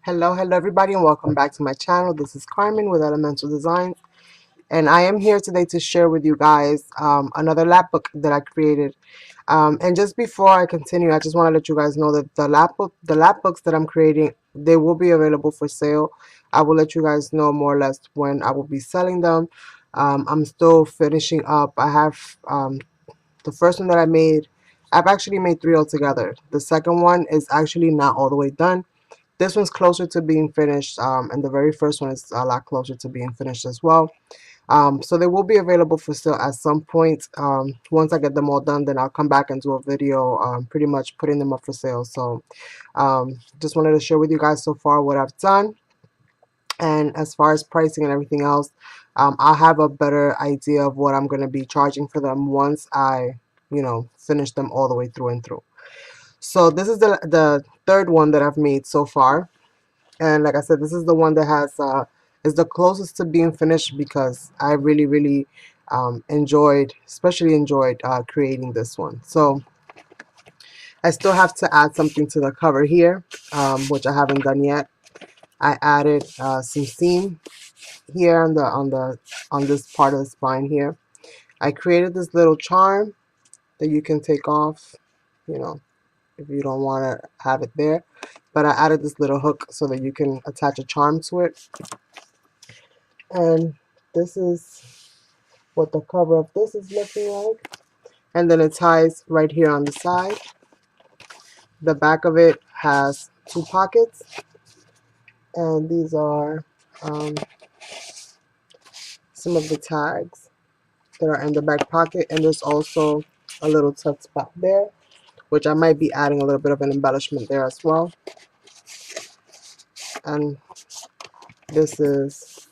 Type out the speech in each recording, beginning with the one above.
Hello everybody, and welcome back to my channel. This is Carmen with Elemental Designs, and I am here today to share with you guys another lap book that I created. And just before I continue, I just want to let you guys know that the lap books that I'm creating, they will be available for sale. I will let you guys know more or less when I will be selling them. I'm still finishing up. I have the first one that I made. I've actually made three altogether. The second one is actually not all the way done. This one's closer to being finished, and the very first one is a lot closer to being finished as well. So they will be available for sale at some point. Once I get them all done, then I'll come back and do a video pretty much putting them up for sale. So just wanted to share with you guys so far what I've done. And as far as pricing and everything else, I'll have a better idea of what I'm going to be charging for them once I, finish them all the way through and through. So this is the third one that I've made so far. And like I said, this is the one that has is the closest to being finished because I really especially enjoyed creating this one. So I still have to add something to the cover here, which I haven't done yet. I added some seam here on this part of the spine here. I created this little charm that you can take off, you know, if you don't want to have it there. But I added this little hook so that you can attach a charm to it. And this is what the cover of this is looking like. And then it ties right here on the side. The back of it has two pockets. And these are some of the tags that are in the back pocket. And there's also a little tuck spot there, which I might be adding a little bit of an embellishment there as well. And this is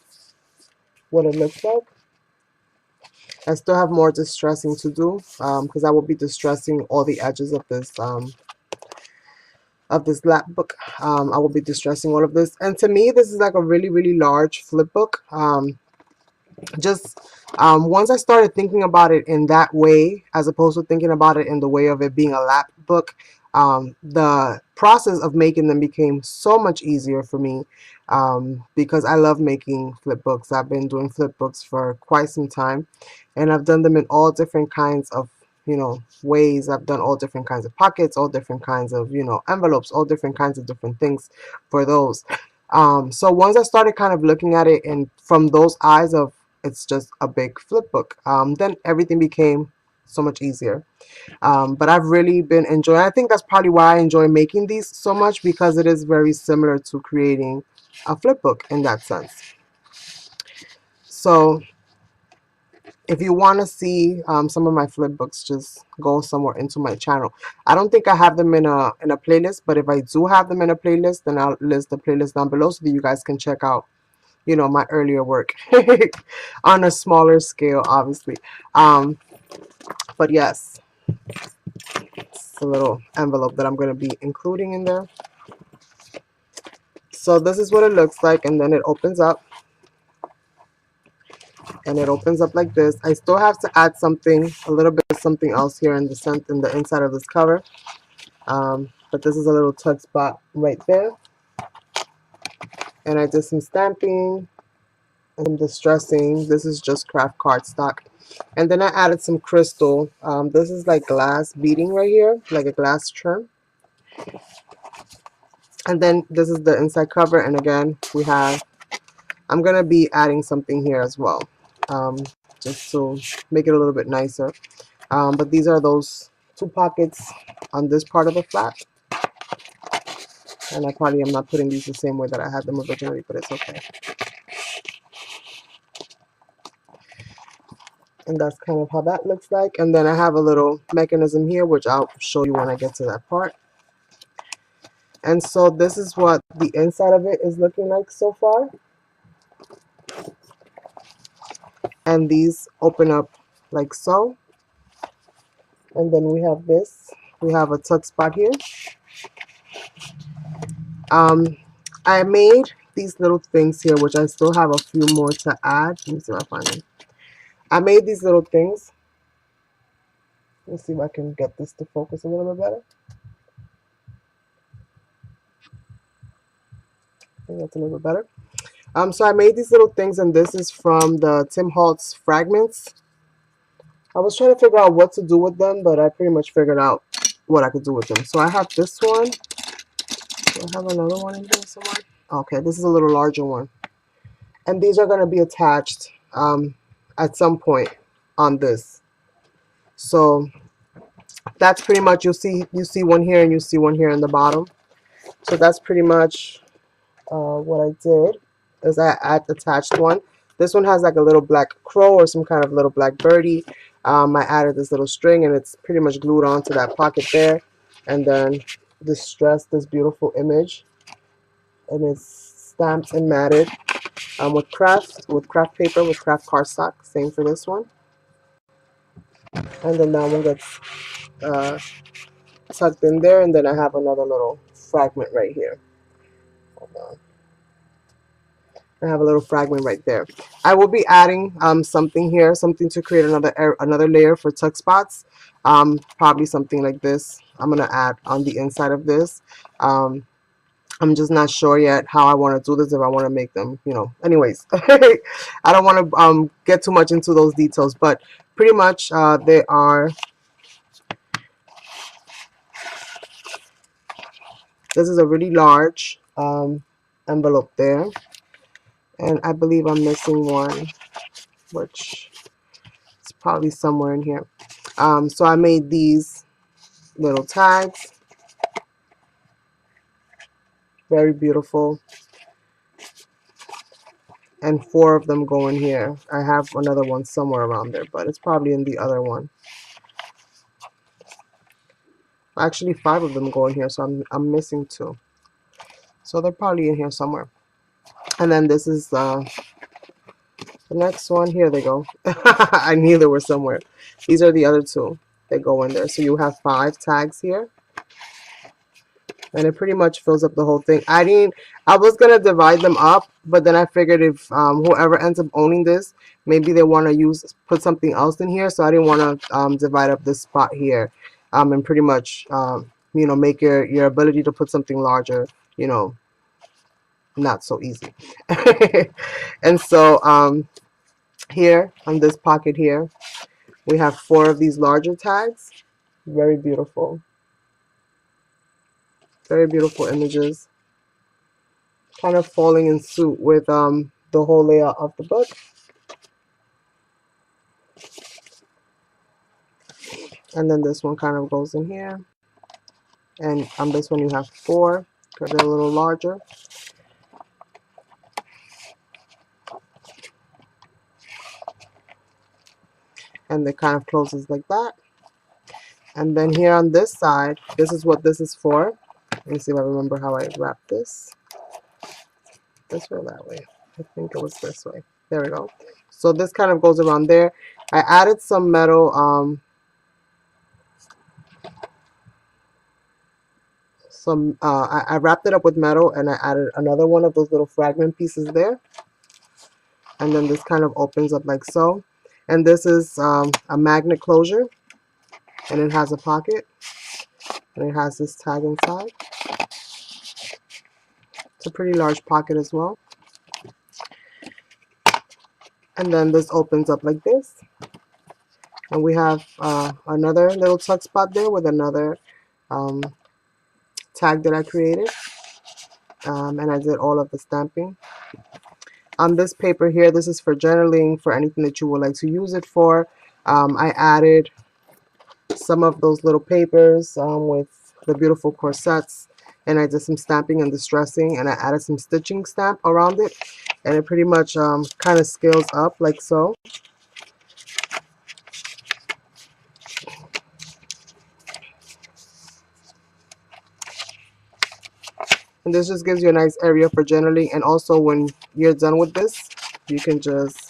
what it looks like. I still have more distressing to do because I will be distressing all the edges of this lap book. I will be distressing all of this, and to me this is like a really large flip book. Just once I started thinking about it in that way, as opposed to thinking about it in the way of it being a lap book, the process of making them became so much easier for me because I love making flip books. I've been doing flip books for quite some time, and I've done them in all different kinds of ways. I've done all different kinds of pockets, all different kinds of envelopes, all different kinds of different things for those. So once I started kind of looking at it and from those eyes of it's just a big flip book, then everything became so much easier. But I've really been enjoying, I think that's probably why I enjoy making these so much, because it is very similar to creating a flip book in that sense. So if you want to see some of my flip books, just go somewhere into my channel. I don't think I have them in a playlist, but if I do have them in a playlist, then I'll list the playlist down below so that you guys can check out my earlier work on a smaller scale, obviously. But yes, it's a little envelope that I'm going to be including in there. So this is what it looks like, and then it opens up. And it opens up like this. I still have to add something, a little bit of something else here in the inside of this cover. But this is a little tuck spot right there. And I did some stamping and some distressing. This is just craft cardstock. And then I added some crystal. This is like glass beading right here, like a glass trim. And then this is the inside cover. And again, I'm going to be adding something here as well, just to make it a little bit nicer. But these are those two pockets on this part of the flap. And I probably am not putting these the same way that I had them originally, but it's okay. And that's kind of how that looks like. And then I have a little mechanism here, which I'll show you when I get to that part. And so this is what the inside of it is looking like so far. And these open up like so. And then we have this. We have a tuck spot here. I made these little things here, which I still have a few more to add. Let me see if I find them. I made these little things. Let's see if I can get this to focus a little bit better. I think that's a little bit better. So I made these little things, and this is from the Tim Holtz fragments. I was trying to figure out what to do with them, but I pretty much figured out what I could do with them. So I have this one. Do I have another one in here somewhere? Okay, this is a little larger one. And these are going to be attached at some point on this. So that's pretty much, you see one here and you see one here in the bottom. So that's pretty much what I did is I attached one. This one has like a little black crow or some kind of little black birdie. I added this little string and it's pretty much glued onto that pocket there. And then this beautiful image, and it's stamped and matted with craft paper, with craft cardstock. Same for this one. And then that one gets uh, tucked in there, and then I have another little fragment right here. Hold on. I have a little fragment right there. I will be adding something here, something to create another layer for tuck spots. Probably something like this. I'm gonna add on the inside of this. I'm just not sure yet how I want to do this. If I want to make them, anyways, I don't want to get too much into those details, but pretty much they are. This is a really large envelope there. And I believe I'm missing one, which is probably somewhere in here. So I made these little tags. Very beautiful. And 4 of them go in here. I have another one somewhere around there, but it's probably in the other one. Actually, 5 of them go in here, so I'm missing 2. So they're probably in here somewhere. And then this is the next one. Here they go. I knew they were somewhere. These are the other 2. They go in there. So you have 5 tags here. And it pretty much fills up the whole thing. I was gonna divide them up, but then I figured if whoever ends up owning this, maybe they want to put something else in here, so I didn't want to divide up this spot here, and pretty much make your ability to put something larger, not so easy. And so here on this pocket here, we have 4 of these larger tags. Very beautiful. Very beautiful images, kind of falling in suit with the whole layout of the book. And then this one kind of goes in here. And on this one you have 4, because they're a little larger. And it kind of closes like that. And then here on this side, this is what this is for. Let me see if I remember how I wrapped this. This way or that way? I think it was this way. There we go. So this kind of goes around there. I added some metal I wrapped it up with metal, and I added another one of those little fragment pieces there. And then this kind of opens up like so. And this is a magnet closure, and it has a pocket, and it has this tag inside. It's a pretty large pocket as well. And then this opens up like this. And we have another little tuck spot there with another tag that I created. And I did all of the stamping. On this paper here, this is for journaling, for anything that you would like to use it for. I added some of those little papers with the beautiful corsets, and I did some stamping and distressing, and I added some stitching stamp around it, and it pretty much kind of scales up like so. And this just gives you a nice area for journaling. And also when you're done with this, you can just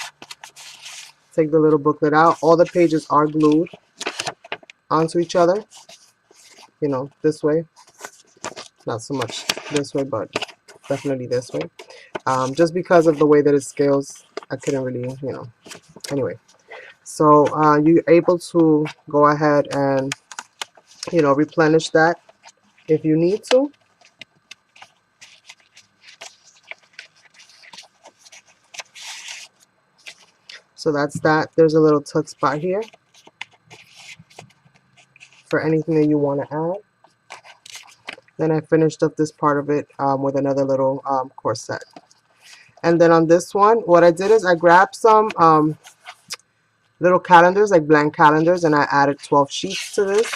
take the little booklet out. All the pages are glued onto each other, this way. Not so much this way, but definitely this way. Just because of the way that it scales, I couldn't really, anyway. So you're able to go ahead and, replenish that if you need to. So that's that. There's a little tuck spot here for anything that you want to add. Then I finished up this part of it with another little corset. And then on this one, what I did is I grabbed some little calendars, like blank calendars, and I added 12 sheets to this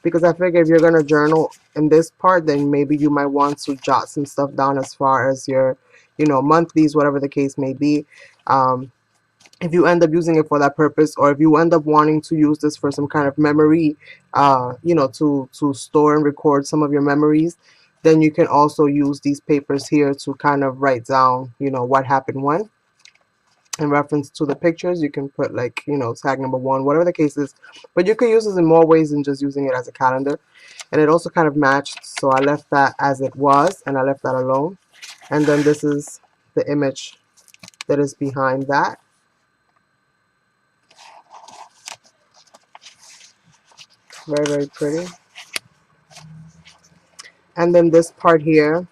because I figure if you're going to journal in this part, then maybe you might want to jot some stuff down as far as your, monthlies, whatever the case may be. If you end up using it for that purpose, or if you end up wanting to use this for some kind of memory, to store and record some of your memories, then you can also use these papers here to kind of write down, what happened when. In reference to the pictures, you can put like, tag number 1, whatever the case is. But you can use this in more ways than just using it as a calendar. And it also kind of matched, so I left that as it was, and I left that alone. And then this is the image that is behind that. Very, very pretty. And then this part here,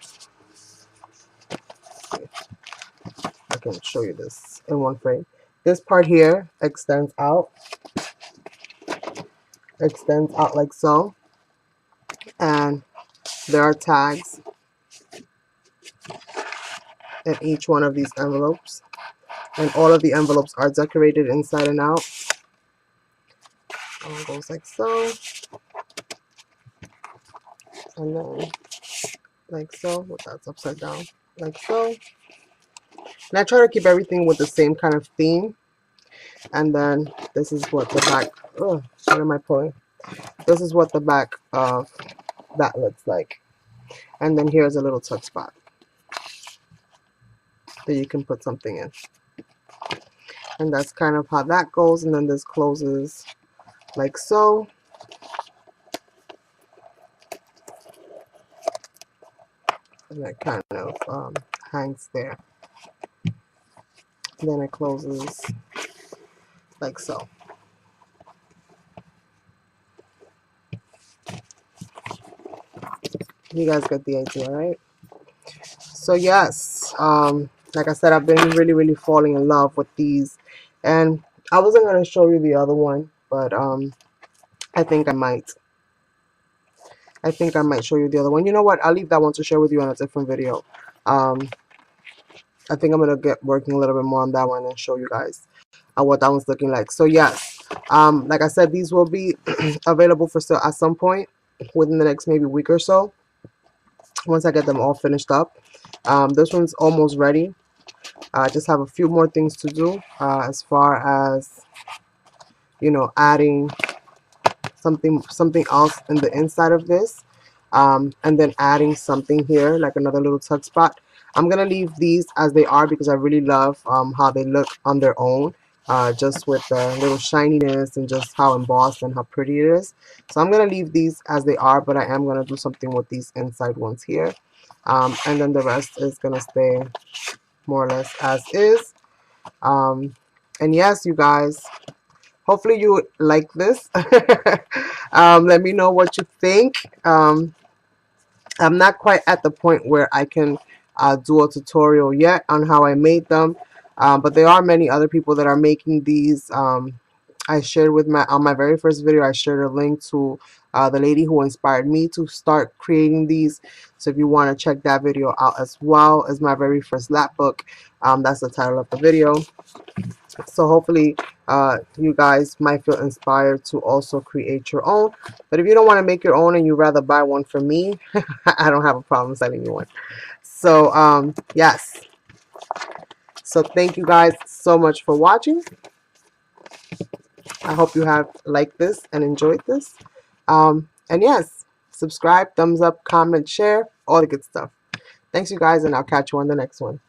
I can show you this in one frame. This part here extends out like so. And there are tags in each one of these envelopes. And all of the envelopes are decorated inside and out. It goes like so. And then like so. Well, that's upside down. Like so. And I try to keep everything with the same kind of theme. And then this is what the back, what am I pulling? This is what the back of that looks like. And then here's a little tuck spot that you can put something in. And that's kind of how that goes. And then this closes like so. And that kind of hangs there. And then it closes like so. You guys get the idea, right? So yes, like I said, I've been really, really falling in love with these. And I wasn't going to show you the other one, but I think I might. I think I might show you the other one. You know what? I'll leave that one to share with you on a different video. I think I'm going to get working a little bit more on that one and show you guys what that one's looking like. So yes, like I said, these will be available for sale at some point within the next maybe week or so, once I get them all finished up. This one's almost ready. I just have a few more things to do as far as, adding something else in the inside of this, and then adding something here like another little tuck spot. I'm gonna leave these as they are because I really love how they look on their own, just with the little shininess and just how embossed and how pretty it is. So I'm gonna leave these as they are, but I am gonna do something with these inside ones here, and then the rest is gonna stay more or less as is. And yes, you guys, hopefully you like this. Let me know what you think. I'm not quite at the point where I can do a tutorial yet on how I made them, but there are many other people that are making these. I shared on my very first video, I shared a link to the lady who inspired me to start creating these. So if you want to check that video out as well as my very first Lapbook, that's the title of the video. So hopefully you guys might feel inspired to also create your own. But if you don't want to make your own and you rather buy one from me, I don't have a problem selling you one. So yes. So thank you guys so much for watching. I hope you have liked this and enjoyed this. And yes, subscribe, thumbs up, comment, share, all the good stuff. Thanks you guys, and I'll catch you on the next one.